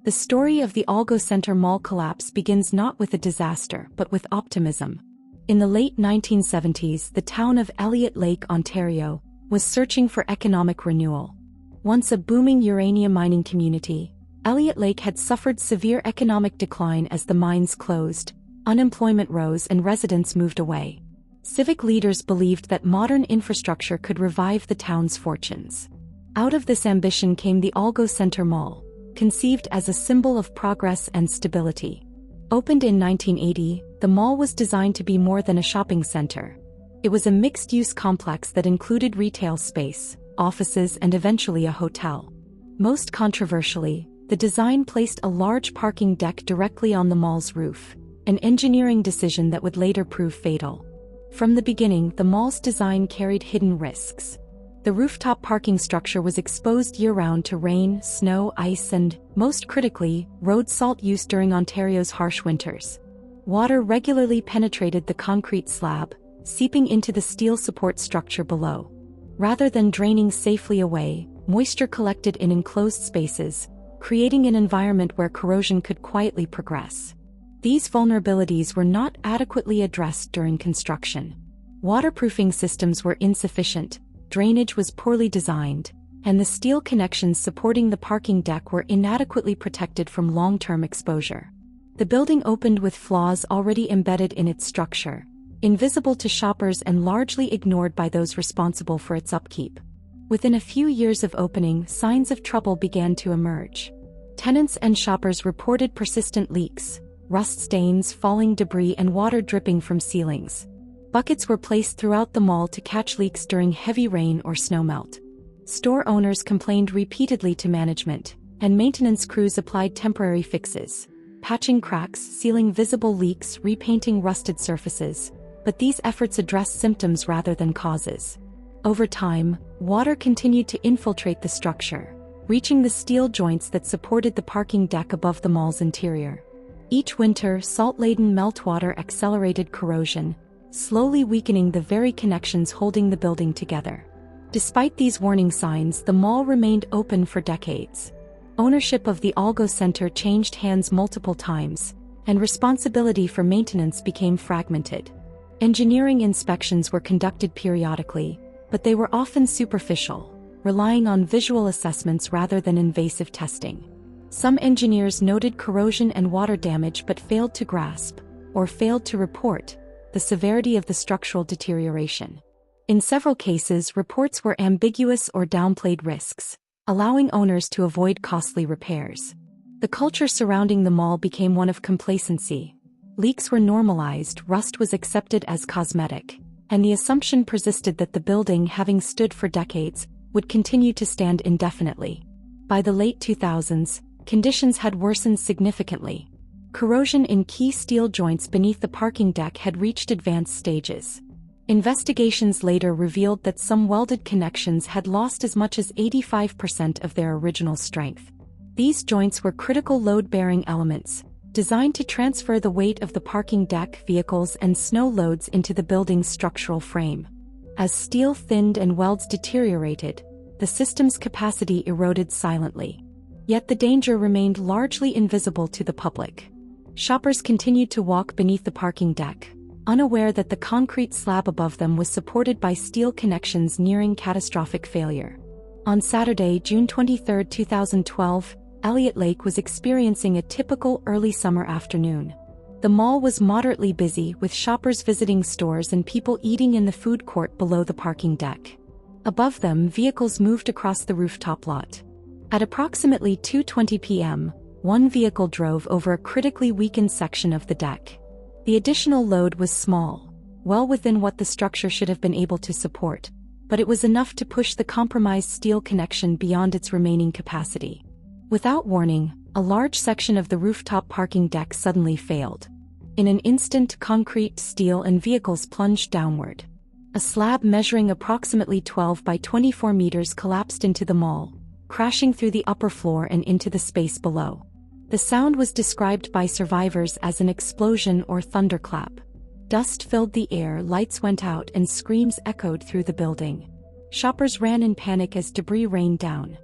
The story of the Algo Center Mall collapse begins not with a disaster but with optimism. In the late 1970s, the town of Elliott Lake, Ontario, was searching for economic renewal. Once a booming uranium mining community, Elliott Lake had suffered severe economic decline as the mines closed, unemployment rose and residents moved away. Civic leaders believed that modern infrastructure could revive the town's fortunes. Out of this ambition came the Algo Center Mall, conceived as a symbol of progress and stability. Opened in 1980, the mall was designed to be more than a shopping center. It was a mixed-use complex that included retail space, offices and eventually a hotel. Most controversially, the design placed a large parking deck directly on the mall's roof, an engineering decision that would later prove fatal. From the beginning, the mall's design carried hidden risks. The rooftop parking structure was exposed year-round to rain, snow, ice and, most critically, road salt use during Ontario's harsh winters. Water regularly penetrated the concrete slab, seeping into the steel support structure below. Rather than draining safely away, moisture collected in enclosed spaces, creating an environment where corrosion could quietly progress. These vulnerabilities were not adequately addressed during construction. Waterproofing systems were insufficient, drainage was poorly designed, and the steel connections supporting the parking deck were inadequately protected from long-term exposure. The building opened with flaws already embedded in its structure, invisible to shoppers and largely ignored by those responsible for its upkeep. Within a few years of opening, signs of trouble began to emerge. Tenants and shoppers reported persistent leaks, rust stains, falling debris and water dripping from ceilings. Buckets were placed throughout the mall to catch leaks during heavy rain or snowmelt. Store owners complained repeatedly to management, and maintenance crews applied temporary fixes, patching cracks, sealing visible leaks, repainting rusted surfaces, but these efforts addressed symptoms rather than causes. Over time, water continued to infiltrate the structure, reaching the steel joints that supported the parking deck above the mall's interior. Each winter, salt-laden meltwater accelerated corrosion, slowly weakening the very connections holding the building together. Despite these warning signs, the mall remained open for decades. Ownership of the Algo Center changed hands multiple times, and responsibility for maintenance became fragmented. Engineering inspections were conducted periodically, but they were often superficial, relying on visual assessments rather than invasive testing. Some engineers noted corrosion and water damage but failed to grasp, or failed to report, the severity of the structural deterioration. In several cases, reports were ambiguous or downplayed risks, allowing owners to avoid costly repairs. The culture surrounding the mall became one of complacency. Leaks were normalized, rust was accepted as cosmetic, and the assumption persisted that the building, having stood for decades, would continue to stand indefinitely. By the late 2000s, conditions had worsened significantly. Corrosion in key steel joints beneath the parking deck had reached advanced stages. Investigations later revealed that some welded connections had lost as much as 85% of their original strength. These joints were critical load-bearing elements, designed to transfer the weight of the parking deck, vehicles and snow loads into the building's structural frame. As steel thinned and welds deteriorated, the system's capacity eroded silently. Yet the danger remained largely invisible to the public. Shoppers continued to walk beneath the parking deck, unaware that the concrete slab above them was supported by steel connections nearing catastrophic failure. On Saturday, June 23, 2012, Elliott Lake was experiencing a typical early summer afternoon. The mall was moderately busy, with shoppers visiting stores and people eating in the food court below the parking deck. Above them, vehicles moved across the rooftop lot. At approximately 2:20 p.m., one vehicle drove over a critically weakened section of the deck. The additional load was small, well within what the structure should have been able to support, but it was enough to push the compromised steel connection beyond its remaining capacity. Without warning, a large section of the rooftop parking deck suddenly failed. In an instant, concrete, steel, and vehicles plunged downward. A slab measuring approximately 12 by 24 meters collapsed into the mall, crashing through the upper floor and into the space below. The sound was described by survivors as an explosion or thunderclap. Dust filled the air, lights went out, and screams echoed through the building. Shoppers ran in panic as debris rained down.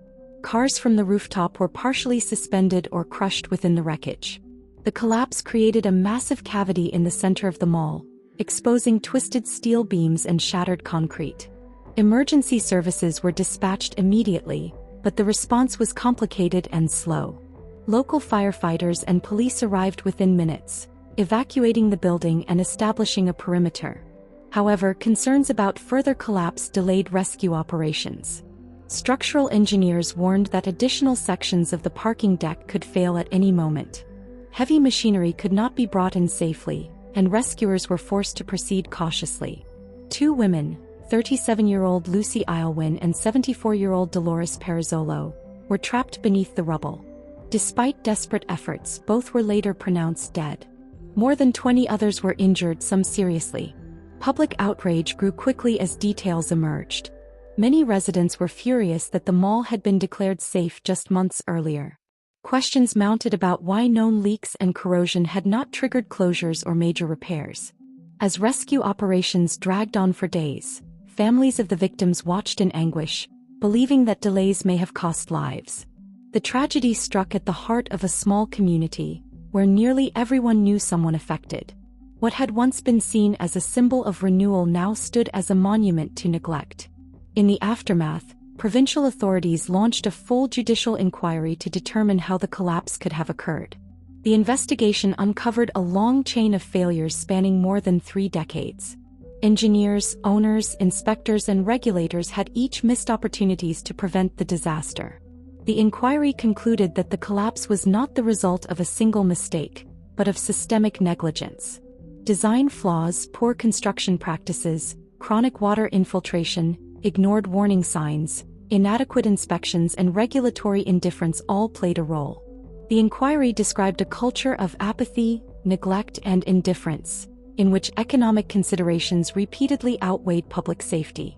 Cars from the rooftop were partially suspended or crushed within the wreckage. The collapse created a massive cavity in the center of the mall, exposing twisted steel beams and shattered concrete. Emergency services were dispatched immediately, but the response was complicated and slow. Local firefighters and police arrived within minutes, evacuating the building and establishing a perimeter. However, concerns about further collapse delayed rescue operations. Structural engineers warned that additional sections of the parking deck could fail at any moment. Heavy machinery could not be brought in safely, and rescuers were forced to proceed cautiously. Two women, 37-year-old Lucy Aylwin and 74-year-old Dolores Perizzolo, were trapped beneath the rubble. Despite desperate efforts, both were later pronounced dead. More than 20 others were injured, some seriously. Public outrage grew quickly as details emerged. Many residents were furious that the mall had been declared safe just months earlier. Questions mounted about why known leaks and corrosion had not triggered closures or major repairs. As rescue operations dragged on for days, families of the victims watched in anguish, believing that delays may have cost lives. The tragedy struck at the heart of a small community, where nearly everyone knew someone affected. What had once been seen as a symbol of renewal now stood as a monument to neglect. In the aftermath, provincial authorities launched a full judicial inquiry to determine how the collapse could have occurred. The investigation uncovered a long chain of failures spanning more than 3 decades. Engineers, owners, inspectors, and regulators had each missed opportunities to prevent the disaster. The inquiry concluded that the collapse was not the result of a single mistake, but of systemic negligence. Design flaws, poor construction practices, chronic water infiltration, ignored warning signs, inadequate inspections, and regulatory indifference all played a role. The inquiry described a culture of apathy, neglect, and indifference, in which economic considerations repeatedly outweighed public safety.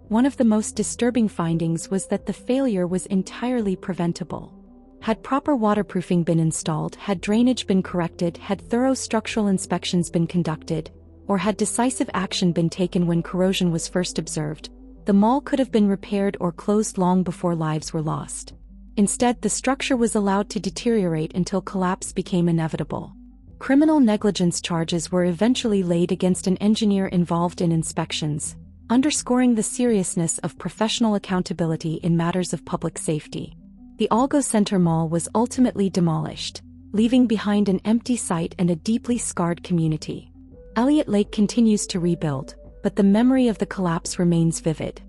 One of the most disturbing findings was that the failure was entirely preventable. Had proper waterproofing been installed, had drainage been corrected, had thorough structural inspections been conducted, or had decisive action been taken when corrosion was first observed, the mall could have been repaired or closed long before lives were lost. Instead, the structure was allowed to deteriorate until collapse became inevitable. Criminal negligence charges were eventually laid against an engineer involved in inspections, underscoring the seriousness of professional accountability in matters of public safety. The Algo Center Mall was ultimately demolished, leaving behind an empty site and a deeply scarred community. Elliott Lake continues to rebuild, but the memory of the collapse remains vivid.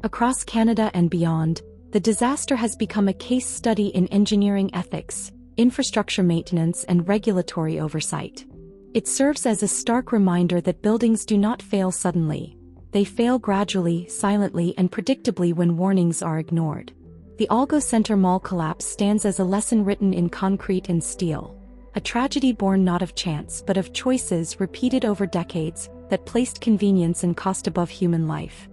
Across Canada and beyond, the disaster has become a case study in engineering ethics, infrastructure maintenance, and regulatory oversight. It serves as a stark reminder that buildings do not fail suddenly. They fail gradually, silently, and predictably when warnings are ignored. The Algo Center Mall collapse stands as a lesson written in concrete and steel. A tragedy born not of chance but of choices repeated over decades that placed convenience and cost above human life.